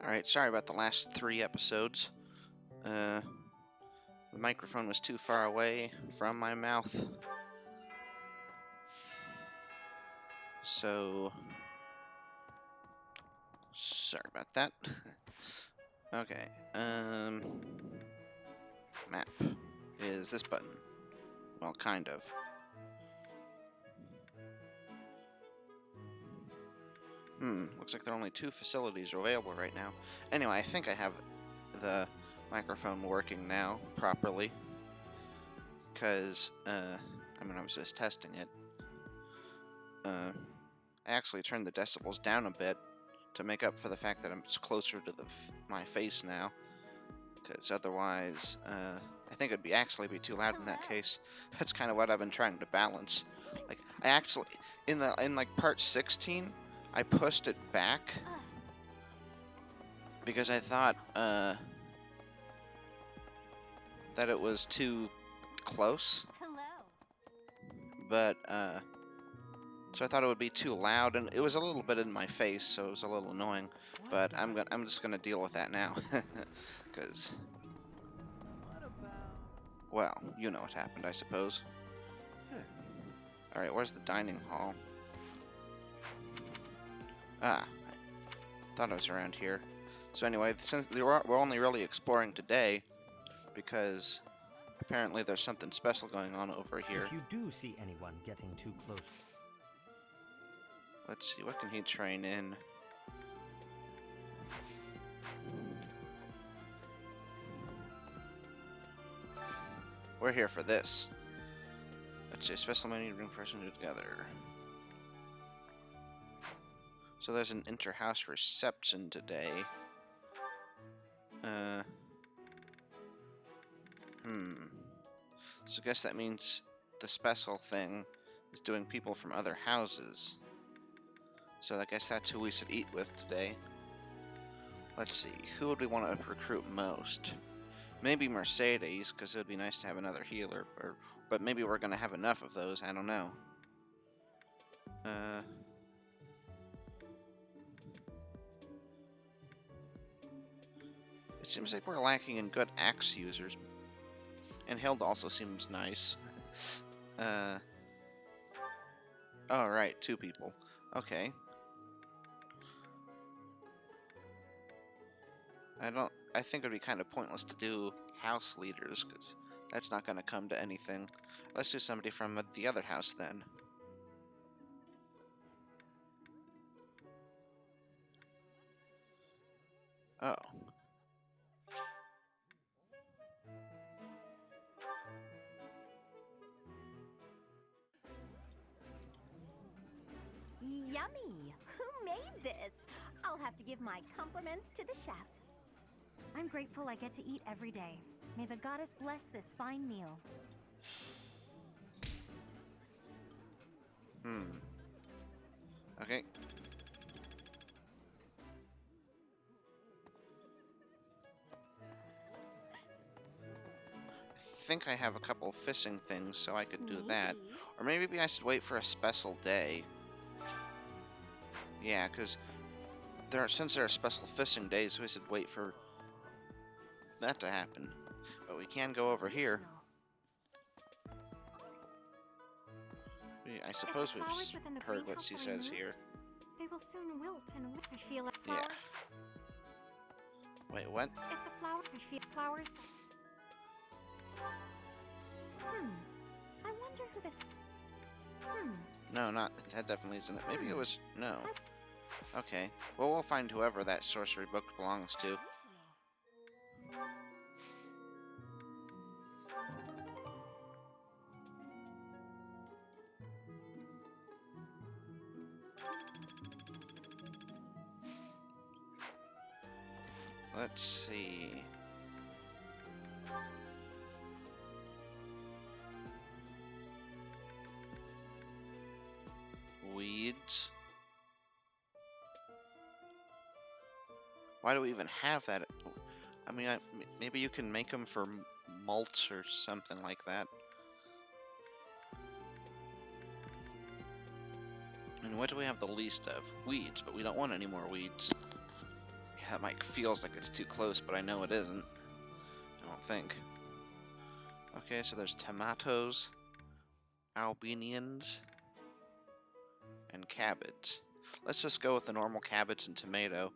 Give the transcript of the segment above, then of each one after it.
Alright, sorry about the last 3 episodes. The microphone was too far away from my mouth. So, sorry about that. Okay, map is this button. Well, kind of. Looks like there are only 2 facilities available right now. Anyway, I think I have the microphone working now properly. Because, I was just testing it. I actually turned the decibels down a bit to make up for the fact that I'm closer to my face now. Because otherwise, I think it'd actually be too loud in that case. That's kind of what I've been trying to balance. Like, I actually, in like part 16, I pushed it back because I thought that it was too close. But so I thought it would be too loud, and it was a little bit in my face, so it was a little annoying. But I'm just gonna deal with that now, because, well, you know what happened, I suppose. All right, where's the dining hall? Ah, I thought it was around here. So anyway, since we're only really exploring today, because apparently there's something special going on over here. If you do see anyone getting too close... Let's see, what can he train in? We're here for this. Let's see, special menu to bring person together. So there's an inter-house reception today. So I guess that means the special thing is doing people from other houses. So I guess that's who we should eat with today. Let's see, who would we want to recruit most? Maybe Mercedes, because it would be nice to have another healer. But maybe we're going to have enough of those, I don't know. It seems like we're lacking in good axe users. And Hilda also seems nice. Oh, right, 2 people. Okay. I think it would be kind of pointless to do house leaders, because that's not going to come to anything. Let's do somebody from the other house, then. Oh. Yummy! Who made this? I'll have to give my compliments to the chef. I'm grateful I get to eat every day. May the goddess bless this fine meal. Okay. I think I have a couple of fishing things, so I could do that. Or maybe I should wait for a special day. Yeah, because since there are special fishing days, we should wait for that to happen. But we can go over here. I suppose we've heard what she says here. They will soon wilt and I feel like flowers. Yeah. Wait, what? If the I feel flowers. I wonder who this. No, that definitely isn't it. Maybe it was, no. Okay. Well, we'll find whoever that sorcery book belongs to. Let's see. Weeds. Why do we even have that? I mean, maybe you can make them for malts or something like that. And what do we have the least of? Weeds, but we don't want any more weeds. Yeah, That mic feels like it's too close, but I know it isn't. I don't think. Okay, so there's tomatoes, albinians, and cabbage. Let's just go with the normal cabbage and tomato.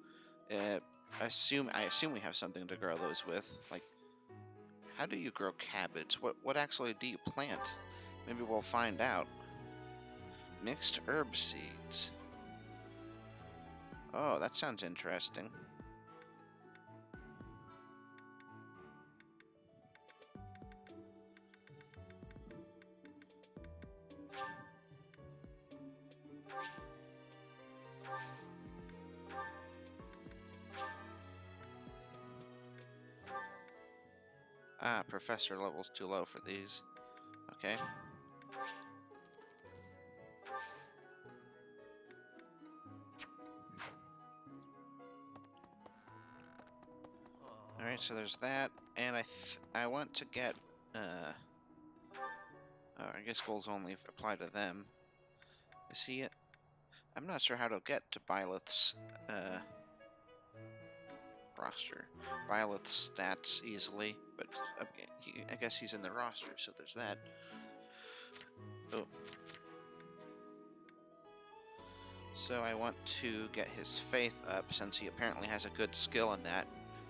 I assume we have something to grow those with. Like, how do you grow cabbage? What actually do you plant? Maybe we'll find out. Mixed herb seeds. Oh, that sounds interesting. Ah, professor level's too low for these. Okay. Alright, so there's that, and I want to get, oh, I guess goals only apply to them. Is he it? I'm not sure how to get to Byleth's, roster. Byleth's stats easily, but I guess he's in the roster, so there's that. Oh. So I want to get his faith up, since he apparently has a good skill in that,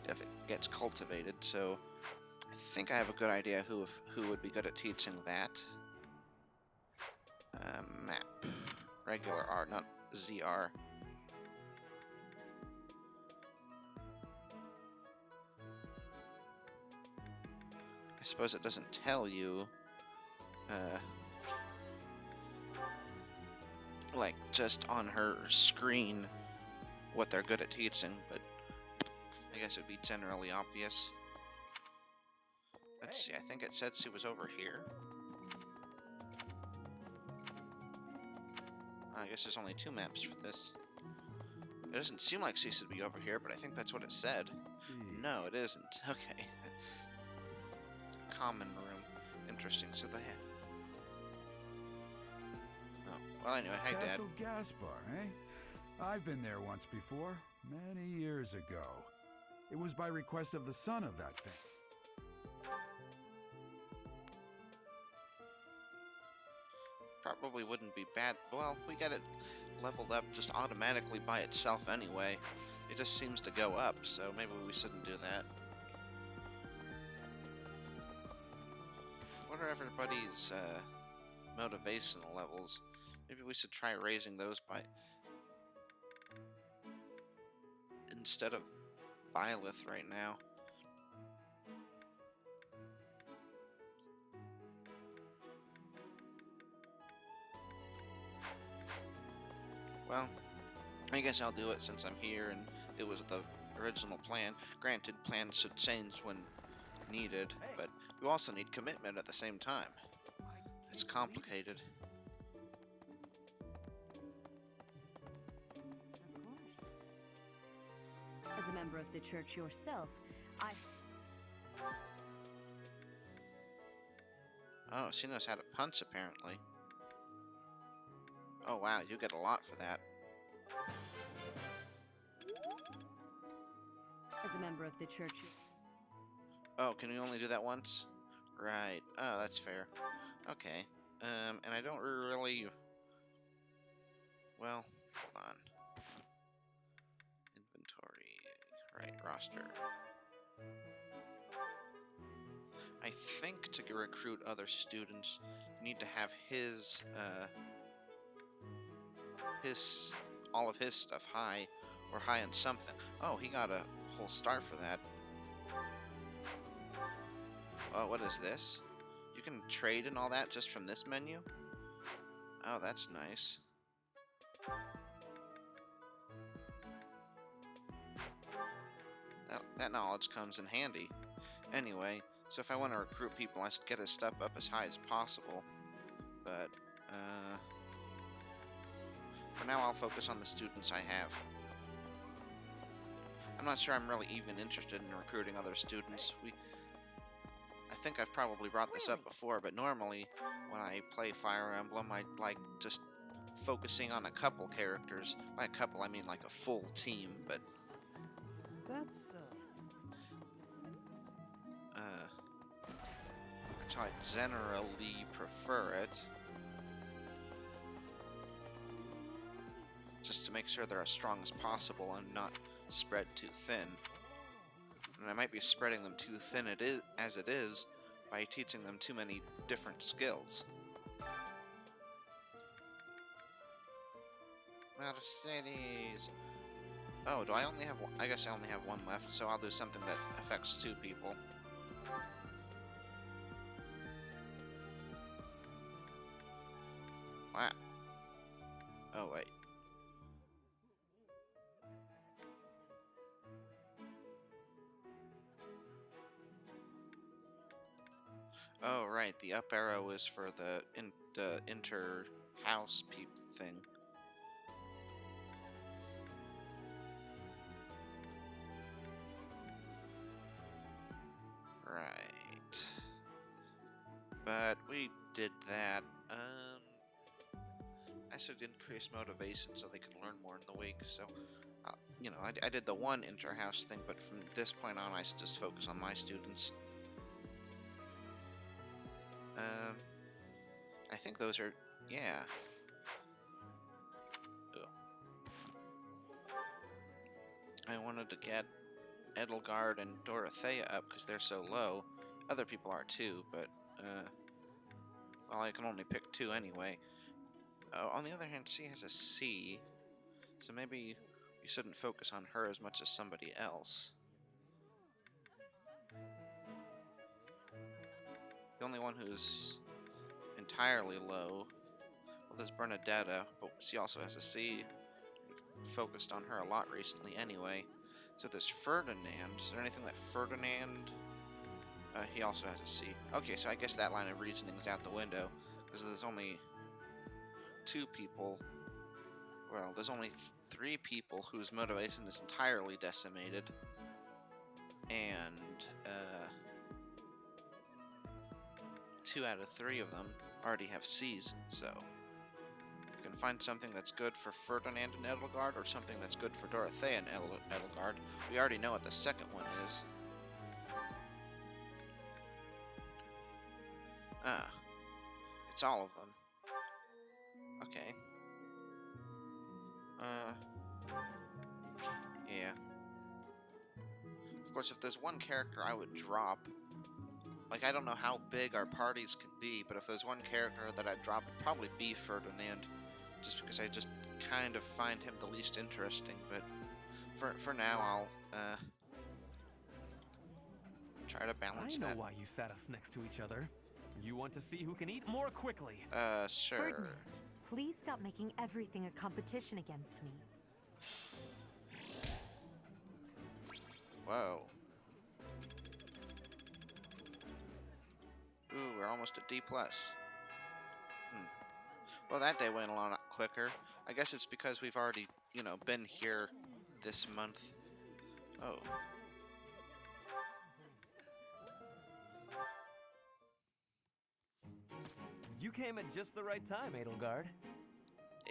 if it gets cultivated, so I think I have a good idea who would be good at teaching that. Map. Regular R, not ZR. I suppose it doesn't tell you, like, just on her screen what they're good at teaching, but I guess it'd be generally obvious. Let's see, I think it said she was over here. I guess there's only 2 maps for this. It doesn't seem like she should be over here, but I think that's what it said. No, it isn't. Okay. Common room. Interesting. So they have... Oh, well anyway, hi Dad. Castle Gaspar, eh? I've been there once before, many years ago. It was by request of the son of that thing. Probably wouldn't be bad. Well, we got it leveled up just automatically by itself anyway. It just seems to go up, so maybe we shouldn't do that. What are everybody's motivational levels? Maybe we should try raising those by... instead of Byleth right now. Well, I guess I'll do it since I'm here and it was the original plan. Granted, plans should change when needed, but you also need commitment at the same time. It's complicated. Of course. As a member of the church yourself, Oh, she knows how to punch, apparently. Oh, wow, you get a lot for that. as a member of the church. Oh, can we only do that once? Right. Oh, that's fair. Okay. And I don't really... Well, hold on. Inventory. Right, roster. I think to recruit other students, you need to have all of his stuff high, or high on something. Oh, he got a whole star for that. Oh, what is this? You can trade and all that just from this menu? Oh, that's nice. That knowledge comes in handy. Anyway, so if I want to recruit people, I should get his stuff up as high as possible. But, for now I'll focus on the students I have. I'm not sure I'm really even interested in recruiting other students. I think I've probably brought this up before, but normally when I play Fire Emblem, I like just focusing on a couple characters. By a couple, I mean like a full team, but That's, That's how I generally prefer it. Just to make sure they're as strong as possible and not spread too thin. And I might be spreading them too thin as it is by teaching them too many different skills. Mercedes. Oh, do I only have one? I guess I only have one left, so I'll do something that affects 2 people. Wow. Oh, wait. Oh, right. The up arrow is for the inter-house thing. Right. But we did that. I said increase motivation so they can learn more in the week. So, you know, I did the one inter-house thing, but from this point on, I should just focus on my students. I think those are, yeah. Ugh. I wanted to get Edelgard and Dorothea up because they're so low. Other people are too, but, well, I can only pick 2 anyway. On the other hand, C has a C, so maybe we shouldn't focus on her as much as somebody else. The only one who's entirely low, well, there's Bernadetta, but she also has a C. We've focused on her a lot recently anyway. So there's Ferdinand. Is there anything that Ferdinand... he also has a C. Okay, so I guess that line of reasoning's out the window, because there's only 2 people. Well, there's only 3 people whose motivation is entirely decimated. And, 2 out of 3 of them already have C's, so you can find something that's good for Ferdinand and Edelgard, or something that's good for Dorothea and Edelgard. We already know what the second one is. Ah, it's all of them. Okay. Yeah. Of course, if there's one character I would drop, like, I don't know how big our parties can be, but if there's one character that I'd drop, it'd probably be Ferdinand, just because I just kind of find him the least interesting, but for now, I'll, try to balance that. I know why you sat us next to each other. You want to see who can eat more quickly. Sure. Ferdinand, please stop making everything a competition against me. Whoa. Ooh, we're almost at D+. Well, that day went a lot quicker. I guess it's because we've already, you know, been here this month. Oh. You came at just the right time, Edelgard.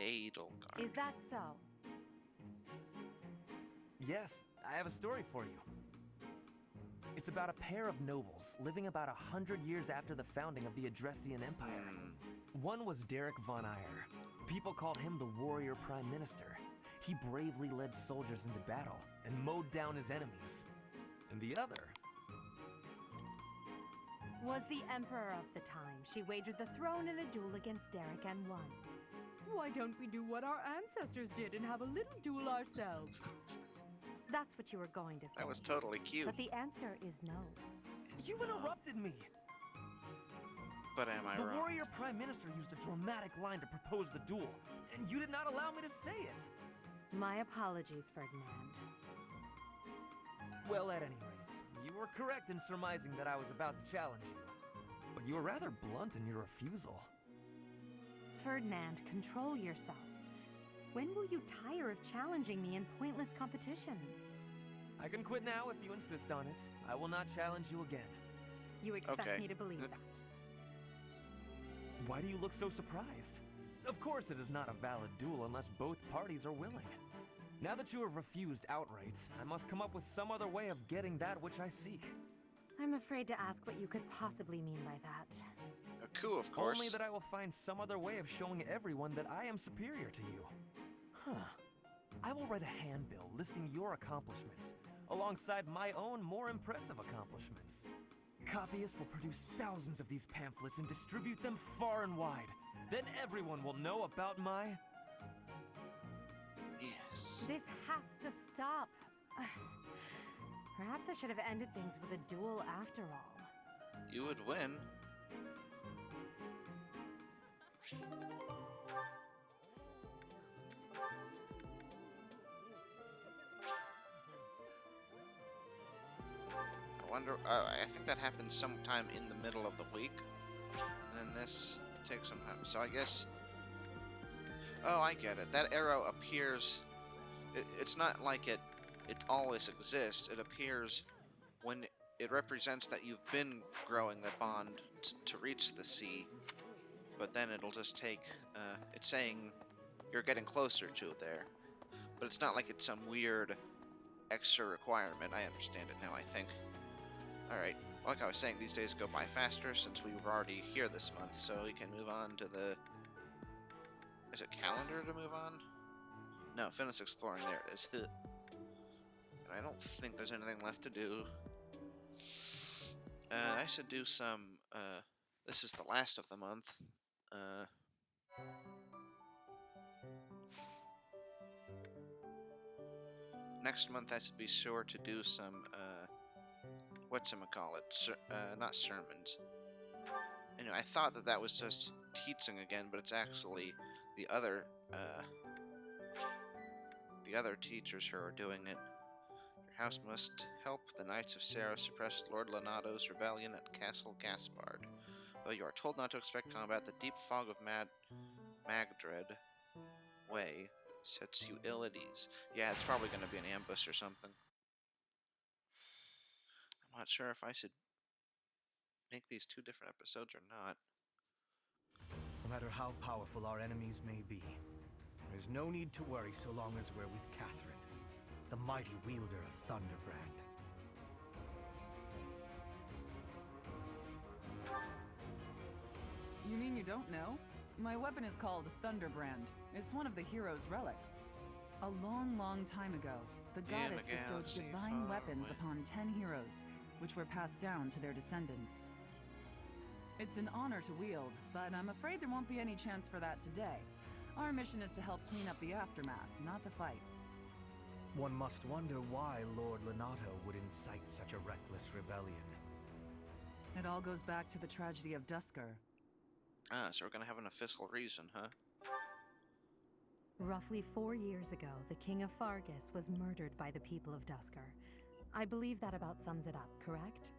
Edelgard. Is that so? Yes, I have a story for you. It's about a pair of nobles living about 100 years after the founding of the Adrestian Empire. One was Derek von Eyre. People called him the warrior prime minister. He bravely led soldiers into battle and mowed down his enemies. And the other Was the emperor of the time. She wagered the throne in a duel against Derek and won. Why don't we do what our ancestors did and have a little duel ourselves? That's what you were going to say. That was totally cute. But the answer is no. You interrupted me! But am I The wrong? warrior prime minister used a dramatic line to propose the duel, and you did not allow me to say it! My apologies, Ferdinand. Well, at any rate, you were correct in surmising that I was about to challenge you. But you were rather blunt in your refusal. Ferdinand, control yourself. When will you tire of challenging me in pointless competitions? I can quit now if you insist on it. I will not challenge you again. You expect Okay. me to believe that? Why do you look so surprised? Of course it is not a valid duel unless both parties are willing. Now that you have refused outright, I must come up with some other way of getting that which I seek. I'm afraid to ask what you could possibly mean by that. A coup, of course. Only that I will find some other way of showing everyone that I am superior to you. Huh. I will write a handbill listing your accomplishments, alongside my own more impressive accomplishments. Copyists will produce thousands of these pamphlets and distribute them far and wide. Then everyone will know about my... Yes. This has to stop. Perhaps I should have ended things with a duel after all. You would win. I wonder, I think that happens sometime in the middle of the week. And then this takes some time. So I guess... Oh, I get it. That arrow appears... It's not like it always exists. It appears when it represents that you've been growing the bond to reach the sea. But then it'll just take... it's saying you're getting closer to it there. But it's not like it's some weird extra requirement. I understand it now, I think. Alright, like I was saying, these days go by faster since we were already here this month, so we can move on to the... Is it calendar to move on? No, finish exploring, there it is. And I don't think there's anything left to do. I should do some... this is the last of the month. Next month I should be sure to do some... whatchamacallit, not sermons. Anyway, I thought that was just teaching again, but it's actually the other teachers who are doing it. Your house must help the Knights of Sarah suppress Lord Lonato's rebellion at Castle Gaspard. Though you are told not to expect combat, the deep fog of Magdred Way sets you ill at ease. Yeah, it's probably going to be an ambush or something. I'm not sure if I should make these two different episodes or not. No matter how powerful our enemies may be, there's no need to worry so long as we're with Catherine, the mighty wielder of Thunderbrand. You mean you don't know? My weapon is called Thunderbrand. It's one of the hero's relics. A long, long time ago, the goddess bestowed divine weapons upon 10 heroes, which were passed down to their descendants. It's an honor to wield, but I'm afraid there won't be any chance for that today. Our mission is to help clean up the aftermath, not to fight. One must wonder why Lord Lonato would incite such a reckless rebellion. It all goes back to the tragedy of Dusker. Ah, so we're gonna have an official reason, huh? Roughly 4 years ago, the King of Fargus was murdered by the people of Dusker. I believe that about sums it up, correct?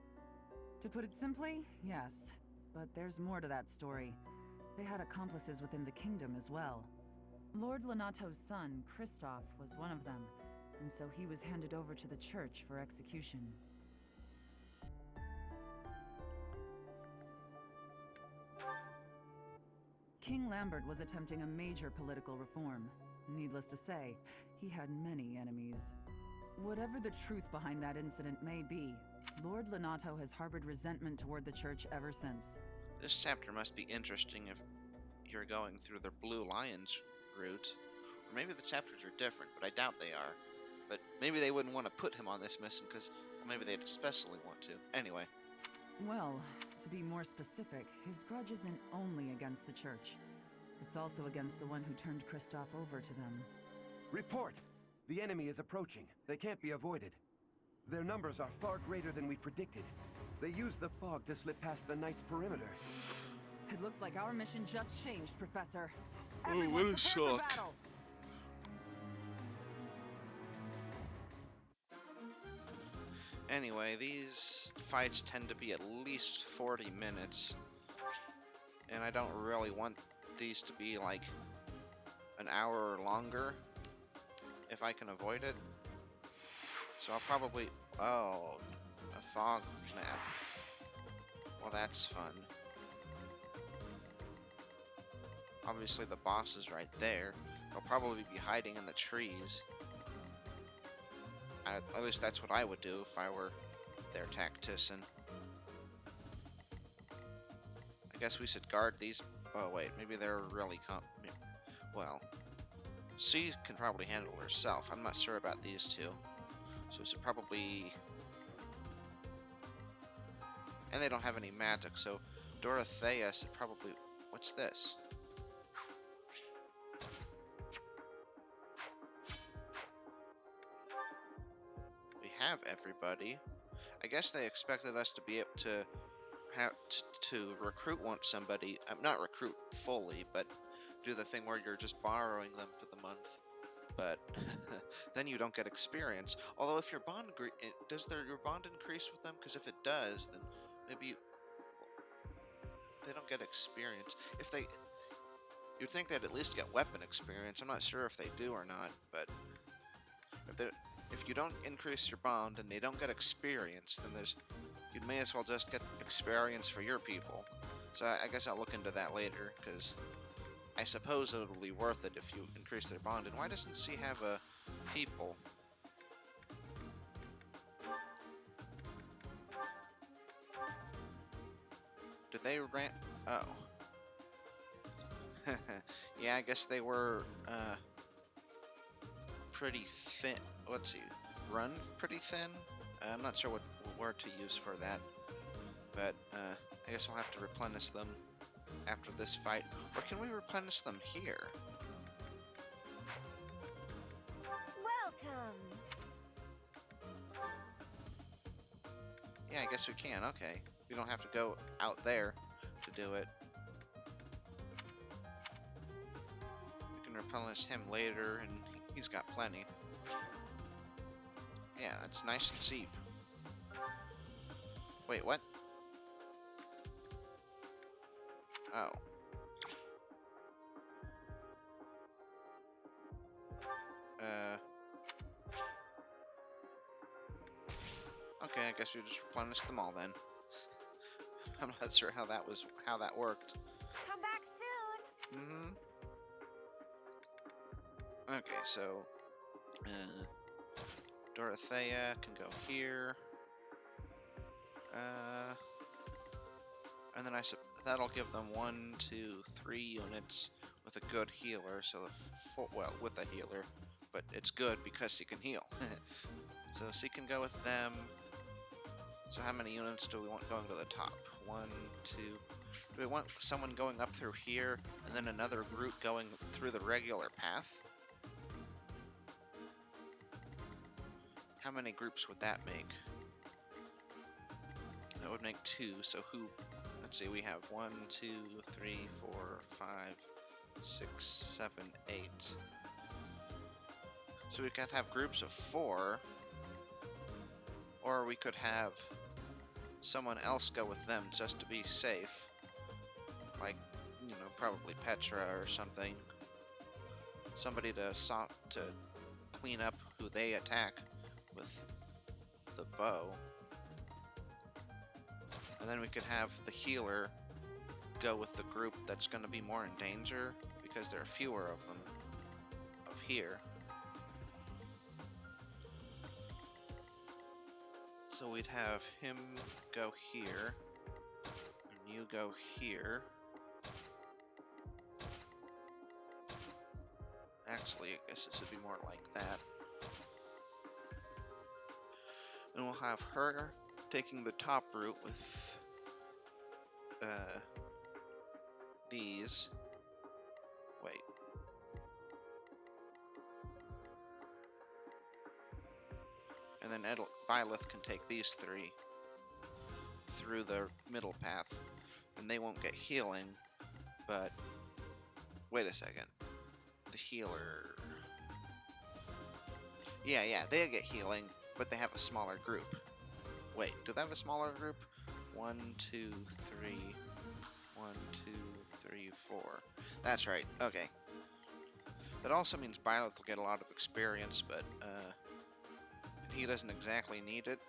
To put it simply, yes. But there's more to that story. They had accomplices within the kingdom as well. Lord Lonato's son, Kristoff, was one of them, and so he was handed over to the church for execution. King Lambert was attempting a major political reform. Needless to say, he had many enemies. Whatever the truth behind that incident may be, Lord Lonato has harbored resentment toward the church ever since. This chapter must be interesting if you're going through the Blue Lions route. Or maybe the chapters are different, but I doubt they are. But maybe they wouldn't want to put him on this mission because maybe they'd especially want to. Anyway. Well, to be more specific, his grudge isn't only against the church. It's also against the one who turned Kristoff over to them. Report! The enemy is approaching. They can't be avoided. Their numbers are far greater than we predicted. They used the fog to slip past the Knight's perimeter. It looks like our mission just changed, Professor. Oh, Everyone, what a prepare for shock. battle! Anyway, these fights tend to be at least 40 minutes. And I don't really want these to be like an hour or longer if I can avoid it. So I'll probably... Oh, a fog map. Well, that's fun. Obviously the boss is right there. He'll probably be hiding in the trees. At least that's what I would do if I were their tactician. I guess we should guard these. Oh wait, maybe they're really well. C can probably handle herself. I'm not sure about these two. So we should probably... And they don't have any magic, so Dorothea should probably... What's this? We have everybody. I guess they expected us to be able to have to recruit somebody. Not recruit fully, but do the thing where you're just borrowing them for the month. But then you don't get experience. Although if your bond does your bond increase with them? Because if it does, then maybe they don't get experience. If they, you'd think they'd at least get weapon experience. I'm not sure if they do or not, but if you don't increase your bond and they don't get experience, then you may as well just get experience for your people. So I guess I'll look into that later, because I suppose it'll be worth it if you increase their bond. And why doesn't C have a people? Did they rant? Oh. Yeah, I guess they were pretty thin. Let's see. Run pretty thin? I'm not sure what word to use for that. But I guess we'll have to replenish them after this fight. Or can we replenish them here? Welcome. Yeah, I guess we can. Okay. We don't have to go out there to do it. We can replenish him later, and he's got plenty. Yeah, that's nice and cheap. Wait, what? Oh. Okay, I guess we just replenished them all then. I'm not sure how that worked. Come back soon. Okay, so Dorothea can go here. And then that'll give them 1, 2, 3 units with a good healer. So with a healer, but it's good because she can heal. So she can go with them. So how many units do we want going to the top? 1, 2. Do we want someone going up through here and then another group going through the regular path? How many groups would that make? That would make 2. So who? Let's see. We have 1, 2, 3, 4, 5, 6, 7, 8. So we could have groups of 4. Or we could have someone else go with them just to be safe. Like, probably Petra or something. Somebody to clean up who they attack with the bow. And then we could have the healer go with the group that's going to be more in danger, because there are fewer of them here. So we'd have him go here, and you go here. Actually, I guess it should be more like that. And we'll have her taking the top route with these. Wait. And then Byleth can take these 3 through the middle path, and they won't get healing, but wait a second. The healer... Yeah, they get healing, but they have a smaller group. Wait, do they have a smaller group? 1, 2, 3... 1, 2, 3, 4. That's right, okay. That also means Byleth will get a lot of experience, but he doesn't exactly need it.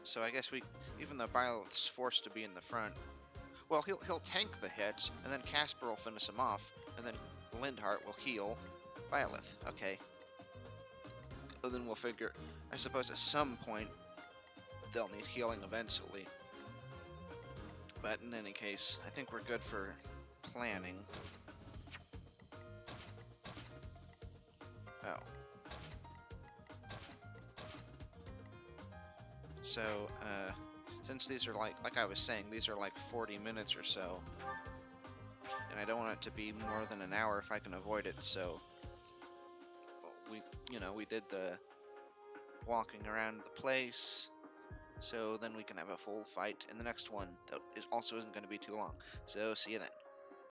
So I guess even though Byleth's forced to be in the front, well, he'll tank the hits, and then Casper will finish him off, and then Lindhart will heal Byleth. Okay. And then we'll figure, I suppose at some point, they'll need healing eventually. But in any case, I think we're good for planning. Oh. So, since these are like I was saying, these are like 40 minutes or so, and I don't want it to be more than an hour if I can avoid it, so we did the walking around the place, so then we can have a full fight in the next one that also isn't going to be too long. So, see you then.